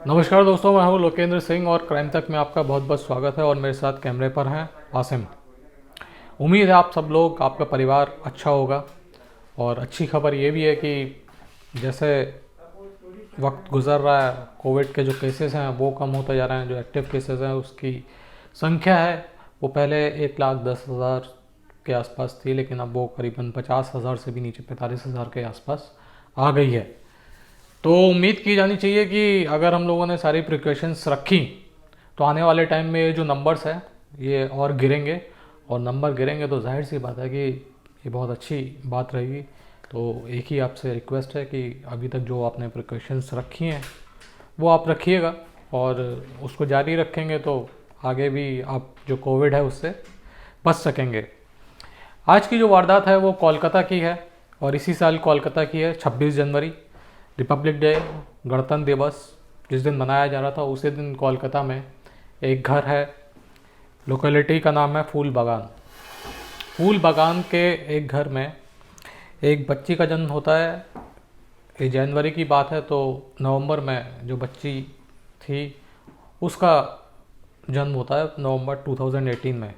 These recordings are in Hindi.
नमस्कार दोस्तों, मैं हूं लोकेंद्र सिंह और क्राइम तक में आपका बहुत बहुत स्वागत है। और मेरे साथ कैमरे पर हैं आसिम। उम्मीद है आप सब लोग, आपका परिवार अच्छा होगा। और अच्छी खबर ये भी है कि जैसे वक्त गुजर रहा है, कोविड के जो केसेस हैं वो कम होते जा रहे हैं। जो एक्टिव केसेस हैं उसकी संख्या है वो पहले 1,10,000 के आसपास थी, लेकिन अब वो करीबन 50,000 से भी नीचे 45,000 के आसपास आ गई है। तो उम्मीद की जानी चाहिए कि अगर हम लोगों ने सारी प्रिकॉशंस रखी तो आने वाले टाइम में ये जो नंबर्स हैं ये और गिरेंगे। और नंबर गिरेंगे तो जाहिर सी बात है कि ये बहुत अच्छी बात रहेगी। तो एक ही आपसे रिक्वेस्ट है कि अभी तक जो आपने प्रिकॉशंस रखी हैं वो आप रखिएगा, और उसको जारी रखेंगे तो आगे भी आप जो कोविड है उससे बच सकेंगे। आज की जो वारदात है वो कोलकाता की है, और इसी साल कोलकाता की है 26 जनवरी, रिपब्लिक डे, गणतंत्र दिवस जिस दिन मनाया जा रहा था उसी दिन कोलकाता में एक घर है। लोकेलिटी का नाम है फूल बागान। फूल बागान के एक घर में एक बच्ची का जन्म होता है। ये जनवरी की बात है, तो नवंबर में जो बच्ची थी उसका जन्म होता है नवंबर 2018 में।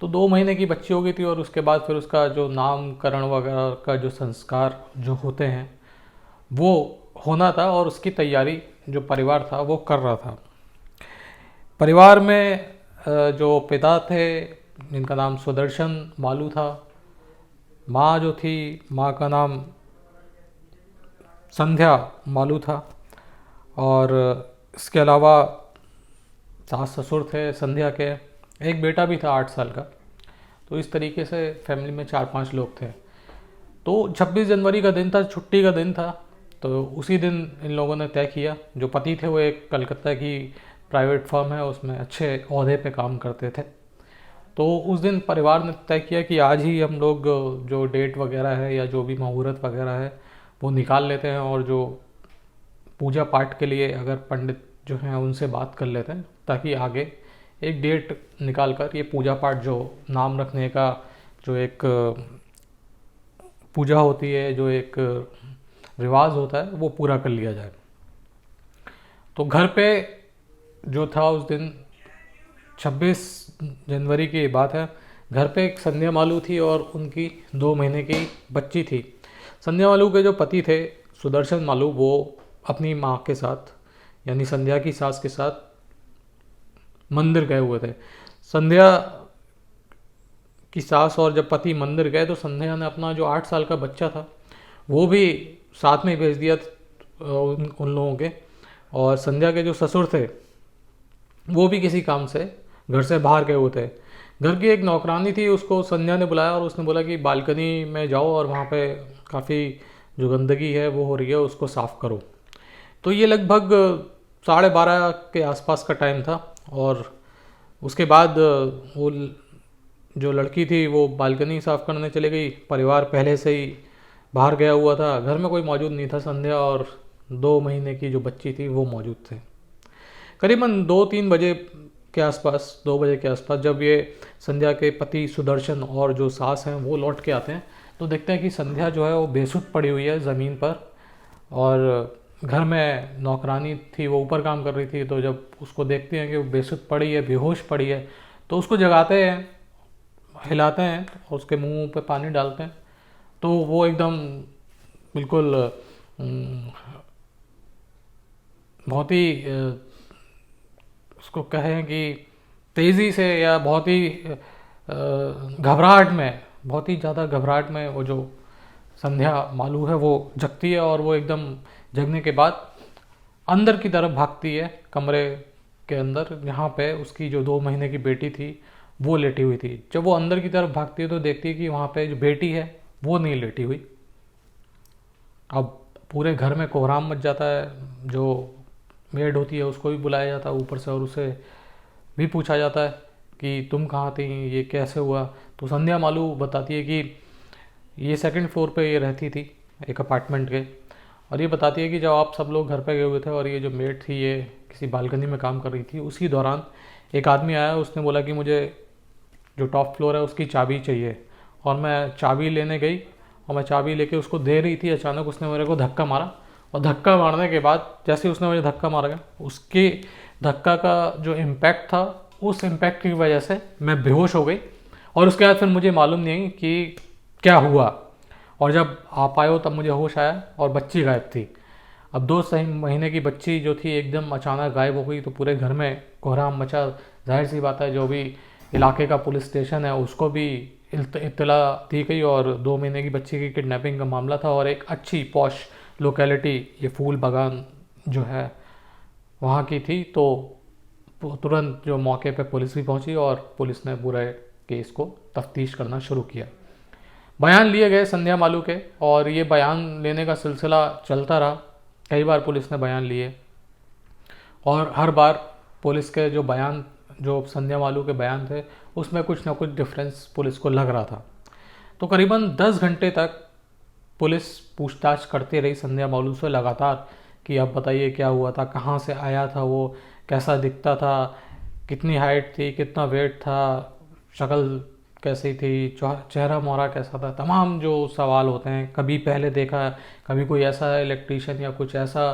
तो 2 महीने की बच्ची हो गई थी, और उसके बाद फिर उसका जो नामकरण वगैरह का जो संस्कार जो होते हैं वो होना था, और उसकी तैयारी जो परिवार था वो कर रहा था। परिवार में जो पिता थे जिनका नाम सुदर्शन मालू था, माँ जो थी माँ का नाम संध्या मालू था, और इसके अलावा सास ससुर थे संध्या के, एक बेटा भी था 8 साल का। तो इस तरीके से फैमिली में 4-5 लोग थे। तो 26 जनवरी का दिन था, छुट्टी का दिन था। तो उसी दिन इन लोगों ने तय किया, जो पति थे वो एक कलकत्ता की प्राइवेट फर्म है उसमें अच्छे ओहदे पे काम करते थे। तो उस दिन परिवार ने तय किया कि आज ही हम लोग जो डेट वगैरह है या जो भी मुहूर्त वगैरह है वो निकाल लेते हैं, और जो पूजा पाठ के लिए अगर पंडित जो हैं उनसे बात कर लेते हैं, ताकि आगे एक डेट निकाल कर ये पूजा पाठ जो नाम रखने का जो एक पूजा होती है, जो एक रिवाज होता है वो पूरा कर लिया जाए। तो घर पे जो था उस दिन 26 जनवरी की बात है, घर पे एक संध्या मालू थी और उनकी 2 महीने की बच्ची थी। संध्या मालू के जो पति थे सुदर्शन मालू, वो अपनी माँ के साथ यानी संध्या की सास के साथ मंदिर गए हुए थे। संध्या की सास और जब पति मंदिर गए तो संध्या ने अपना जो 8 साल का बच्चा था वो भी साथ में भेज दिया उन लोगों के। और संध्या के जो ससुर थे वो भी किसी काम से घर से बाहर गए हुए थे। घर की एक नौकरानी थी, उसको संध्या ने बुलाया और उसने बोला कि बालकनी में जाओ और वहाँ पे काफ़ी जो गंदगी है वो हो रही है उसको साफ़ करो। तो ये लगभग 12:30 के आसपास का टाइम था। और उसके बाद वो जो लड़की थी वो बालकनी साफ़ करने चली गई। परिवार पहले से ही बाहर गया हुआ था, घर में कोई मौजूद नहीं था। संध्या और 2 महीने की जो बच्ची थी वो मौजूद थे। करीबन 2-3 बजे के आसपास, 2 बजे के आसपास जब ये संध्या के पति सुदर्शन और जो सास हैं वो लौट के आते हैं तो देखते हैं कि संध्या जो है वो बेसुध पड़ी हुई है ज़मीन पर। और घर में नौकरानी थी वो ऊपर काम कर रही थी, तो जब उसको देखते हैं कि वो बेसुध पड़ी है, बेहोश पड़ी है, तो उसको जगाते हैं, हिलाते हैं और उसके मुंह पे पानी डालते हैं। तो वो एकदम बिल्कुल बहुत ही उसको कहें कि तेज़ी से या बहुत ही घबराहट में, बहुत ही ज़्यादा घबराहट में वो जो संध्या मालू है वो जगती है। और वो एकदम जगने के बाद अंदर की तरफ भागती है, कमरे के अंदर जहाँ पे उसकी जो 2 महीने की बेटी थी वो लेटी हुई थी। जब वो अंदर की तरफ भागती है तो देखती है कि वहाँ पे जो बेटी है वो नहीं लेटी हुई। अब पूरे घर में कोहराम मच जाता है। जो मेड होती है उसको भी बुलाया जाता है ऊपर से, और उसे भी पूछा जाता है कि तुम कहाँ थी, ये कैसे हुआ। तो संध्या मालू बताती है कि ये सेकंड फ्लोर पे ये रहती थी एक अपार्टमेंट के। और ये बताती है कि जब आप सब लोग घर पे गए हुए थे और ये जो मेड थी ये किसी बालकनी में काम कर रही थी, उसी दौरान एक आदमी आया, उसने बोला कि मुझे जो टॉप फ्लोर है उसकी चाबी चाहिए। और मैं चाबी लेने गई और मैं चाबी लेके उसको दे रही थी, अचानक उसने मेरे को धक्का मारा और धक्का मारने के बाद जैसे ही उसने मुझे धक्का मारा, उसके धक्का का जो इम्पैक्ट था, उस इम्पैक्ट की वजह से मैं बेहोश हो गई। और उसके बाद फिर मुझे मालूम नहीं कि क्या हुआ, और जब आप आए हो तब मुझे होश आया और बच्ची गायब थी। अब 2 महीने की बच्ची जो थी एकदम अचानक गायब हो गई, तो पूरे घर में कोहराम मचा। जाहिर सी बात है, जो भी इलाके का पुलिस स्टेशन है उसको भी इत्तला दी गई, और 2 महीने की बच्ची की किडनैपिंग का मामला था, और एक अच्छी पॉश लोकेलिटी ये फूल बागान जो है वहाँ की थी। तो तुरंत जो मौके पे पुलिस भी पहुंची, और पुलिस ने पूरे केस को तफ्तीश करना शुरू किया। बयान लिए गए संध्या मालू के, और ये बयान लेने का सिलसिला चलता रहा। कई बार पुलिस ने बयान लिए, और हर बार पुलिस के जो बयान, जो संध्या मालू के बयान थे, उसमें कुछ ना कुछ डिफरेंस पुलिस को लग रहा था। तो करीबन 10 घंटे तक पुलिस पूछताछ करती रही संध्या मालू से लगातार, कि अब बताइए क्या हुआ था, कहाँ से आया था वो, कैसा दिखता था, कितनी हाइट थी, कितना वेट था, शक्ल कैसी थी, चेहरा मोहरा कैसा था। तमाम जो सवाल होते हैं, कभी पहले देखा, कभी कोई ऐसा इलेक्ट्रीशियन या कुछ ऐसा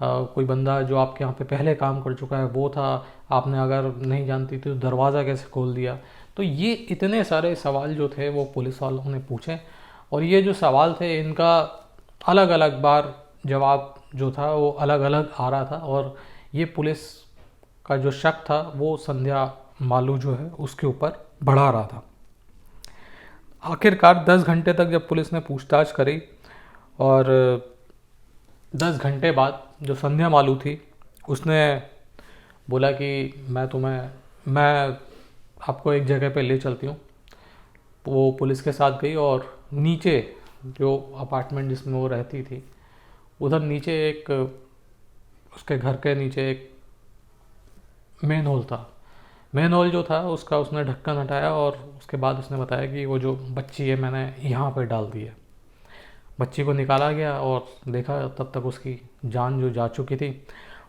कोई बंदा जो आपके यहाँ पे पहले काम कर चुका है वो था, आपने अगर नहीं जानती थी तो दरवाज़ा कैसे खोल दिया। तो ये इतने सारे सवाल जो थे वो पुलिस वालों ने पूछे, और ये जो सवाल थे इनका अलग अलग बार जवाब जो था वो अलग अलग आ रहा था, और ये पुलिस का जो शक था वो संध्या मालू जो है उसके ऊपर बढ़ा रहा था। आखिरकार 10 घंटे तक जब पुलिस ने पूछताछ करी, और 10 घंटे बाद जो संध्या मालू थी उसने बोला कि मैं आपको एक जगह पे ले चलती हूँ। वो पुलिस के साथ गई, और नीचे जो अपार्टमेंट जिसमें वो रहती थी, उधर नीचे एक, उसके घर के नीचे एक मेन हॉल था। मेन हॉल जो था उसका उसने ढक्कन हटाया, और उसके बाद उसने बताया कि वो जो बच्ची है मैंने यहाँ पे डाल दी है। बच्ची को निकाला गया, और देखा तब तक उसकी जान जो जा चुकी थी।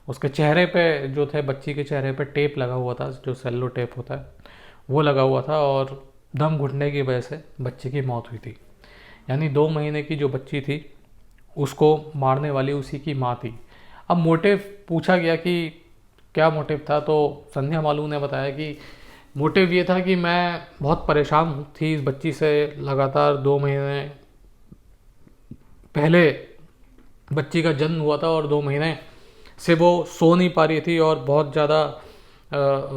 उसके चेहरे पे जो थे, बच्ची के चेहरे पे टेप लगा हुआ था, जो सेल्लो टेप होता है वो लगा हुआ था, और दम घुटने की वजह से बच्ची की मौत हुई थी। यानी 2 महीने की जो बच्ची थी उसको मारने वाली उसी की माँ थी। अब मोटिव पूछा गया कि क्या मोटिव था, तो संध्या मालू ने बताया कि मोटिव ये था कि मैं बहुत परेशान थी इस बच्ची से। लगातार 2 महीने पहले बच्ची का जन्म हुआ था, और 2 महीने से वो सो नहीं पा रही थी, और बहुत ज़्यादा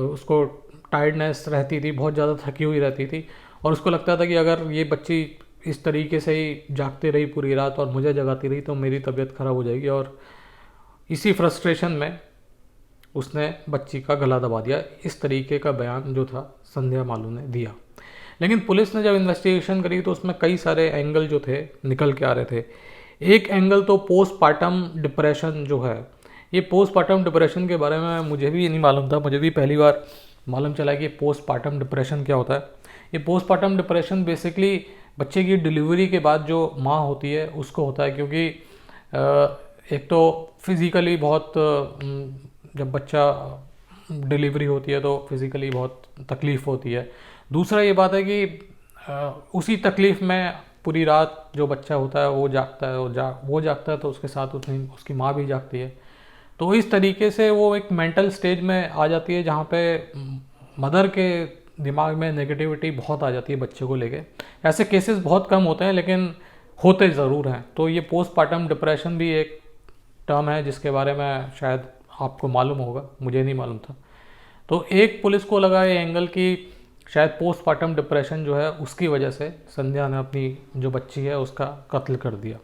उसको टायर्डनेस रहती थी, बहुत ज़्यादा थकी हुई रहती थी। और उसको लगता था कि अगर ये बच्ची इस तरीके से ही जागती रही पूरी रात और मुझे जगाती रही तो मेरी तबीयत ख़राब हो जाएगी। और इसी फ्रस्ट्रेशन में उसने बच्ची का गला दबा दिया। इस तरीके का बयान जो था संध्या मालू ने दिया। लेकिन पुलिस ने जब इन्वेस्टिगेशन करी तो उसमें कई सारे एंगल जो थे निकल के आ रहे थे। एक एंगल तो पोस्टपार्टम डिप्रेशन जो है, ये पोस्टपार्टम डिप्रेशन के बारे में मुझे भी नहीं मालूम था। मुझे भी पहली बार मालूम चला कि पोस्टपार्टम डिप्रेशन क्या होता है। ये पोस्टपार्टम डिप्रेशन बेसिकली बच्चे की डिलीवरी के बाद जो माँ होती है उसको होता है, क्योंकि एक तो फिज़िकली बहुत जब बच्चा डिलीवरी होती है तो फिज़िकली बहुत तकलीफ़ होती है। दूसरा ये बात है कि उसी तकलीफ़ में पूरी रात जो बच्चा होता है वो जागता है, वो जागता है तो उसके साथ उसकी माँ भी जागती है। तो इस तरीके से वो एक मेंटल स्टेज में आ जाती है जहाँ पे मदर के दिमाग में नेगेटिविटी बहुत आ जाती है बच्चे को लेके। ऐसे केसेस बहुत कम होते हैं लेकिन होते ज़रूर हैं। तो ये पोस्टपार्टम डिप्रेशन भी एक टर्म है जिसके बारे में शायद आपको मालूम होगा, मुझे नहीं मालूम था। तो एक पुलिस को लगा ये एंगल कि शायद पोस्टपार्टम डिप्रेशन जो है उसकी वजह से संध्या ने अपनी जो बच्ची है उसका कत्ल कर दिया।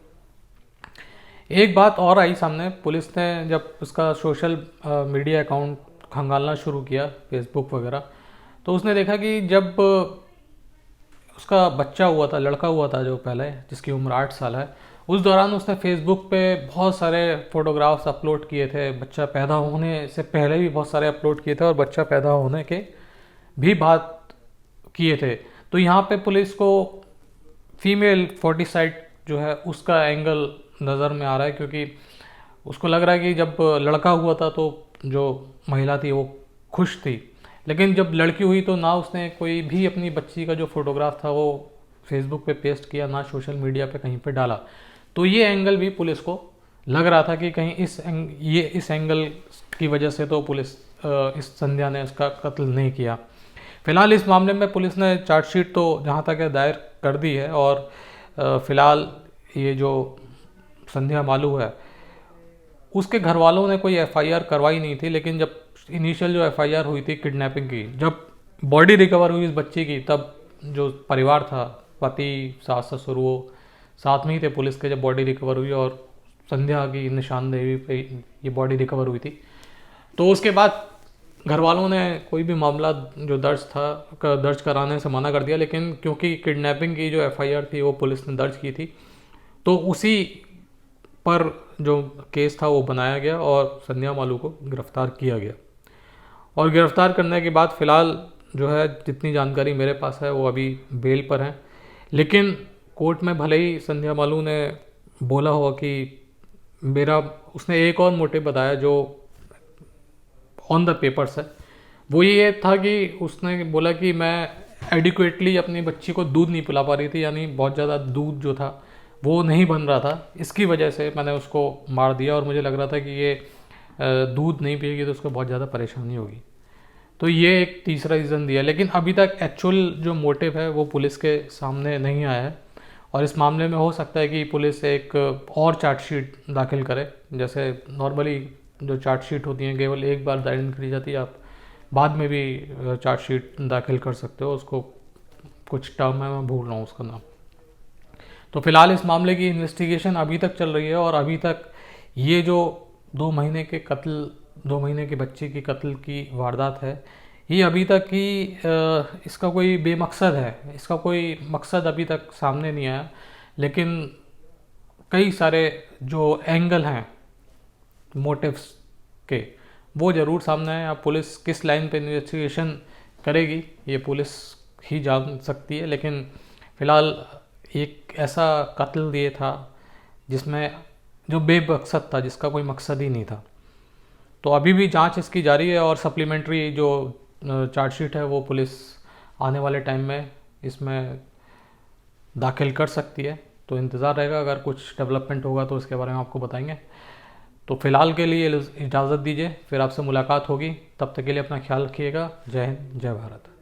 एक बात और आई सामने, पुलिस ने जब उसका सोशल मीडिया अकाउंट खंगालना शुरू किया, फेसबुक वगैरह, तो उसने देखा कि जब उसका बच्चा हुआ था, लड़का हुआ था जो पहले, जिसकी उम्र 8 साल है, उस दौरान उसने फेसबुक पे बहुत सारे फ़ोटोग्राफ्स अपलोड किए थे। बच्चा पैदा होने से पहले भी बहुत सारे अपलोड किए थे और बच्चा पैदा होने के भी बात किए थे। तो यहाँ पे पुलिस को फीमेल फोर्टिसाइड जो है उसका एंगल नज़र में आ रहा है, क्योंकि उसको लग रहा है कि जब लड़का हुआ था तो जो महिला थी वो खुश थी, लेकिन जब लड़की हुई तो ना उसने कोई भी अपनी बच्ची का जो फोटोग्राफ था वो फेसबुक पे पेस्ट किया, ना सोशल मीडिया पे कहीं पे डाला। तो ये एंगल भी पुलिस को लग रहा था कि कहीं ये इस एंगल की वजह से तो पुलिस इस संध्या ने उसका कत्ल नहीं किया। फिलहाल इस मामले में पुलिस ने चार्जशीट तो जहाँ तक है दायर कर दी है, और फिलहाल ये जो संध्या मालू है उसके घर वालों ने कोई एफआईआर करवाई नहीं थी, लेकिन जब इनिशियल जो एफआईआर हुई थी किडनैपिंग की, जब बॉडी रिकवर हुई इस बच्ची की, तब जो परिवार था, पति सास ससुर, वो साथ में ही थे पुलिस के जब बॉडी रिकवर हुई, और संध्या की निशानदेही पे ये बॉडी रिकवर हुई थी। तो उसके बाद घर वालों ने कोई भी मामला जो दर्ज कराने से मना कर दिया, लेकिन क्योंकि किडनैपिंग की जो एफआईआर थी वो पुलिस ने दर्ज की थी, तो उसी पर जो केस था वो बनाया गया और संध्या मालू को गिरफ्तार किया गया। और गिरफ्तार करने के बाद फ़िलहाल जो है जितनी जानकारी मेरे पास है वो अभी बेल पर हैं, लेकिन कोर्ट में भले ही संध्या मालू ने बोला हुआ कि उसने एक और मोटिव बताया जो ऑन द पेपर्स है, वो ये था कि उसने बोला कि मैं एडिक्वेटली अपनी बच्ची को दूध नहीं पिला पा रही थी, यानी बहुत ज़्यादा दूध जो था वो नहीं बन रहा था, इसकी वजह से मैंने उसको मार दिया, और मुझे लग रहा था कि ये दूध नहीं पिएगी तो उसको बहुत ज़्यादा परेशानी होगी। तो ये एक तीसरा रीज़न दिया, लेकिन अभी तक एक्चुअल जो मोटिव है वो पुलिस के सामने नहीं आया है, और इस मामले में हो सकता है कि पुलिस एक और चार्जशीट दाखिल करे। जैसे नॉर्मली जो चार्जशीट होती हैं केवल एक बार दायर करी जाती है, आप बाद में भी चार्जशीट दाखिल कर सकते हो, उसको कुछ टर्म है मैं भूल रहा हूँ उसका नाम। तो फिलहाल इस मामले की इन्वेस्टिगेशन अभी तक चल रही है, और अभी तक ये जो 2 महीने के बच्चे की कत्ल की वारदात है, ये अभी तक ही इसका कोई बेमकसद है, इसका कोई मकसद अभी तक सामने नहीं आया, लेकिन कई सारे जो एंगल हैं मोटिव्स के वो ज़रूर सामने आए। अब पुलिस किस लाइन पे इन्वेस्टिगेशन करेगी ये पुलिस ही जान सकती है, लेकिन फ़िलहाल एक ऐसा कत्ल ये था जिसमें जो बेमकसद था, जिसका कोई मकसद ही नहीं था। तो अभी भी जांच इसकी जारी है, और सप्लीमेंट्री जो चार्जशीट है वो पुलिस आने वाले टाइम में इसमें दाखिल कर सकती है। तो इंतज़ार रहेगा, अगर कुछ डेवलपमेंट होगा तो इसके बारे में आपको बताएंगे। तो फ़िलहाल के लिए इजाज़त दीजिए, फिर आपसे मुलाकात होगी, तब तक के लिए अपना ख्याल रखिएगा। जय हिंद, जय भारत।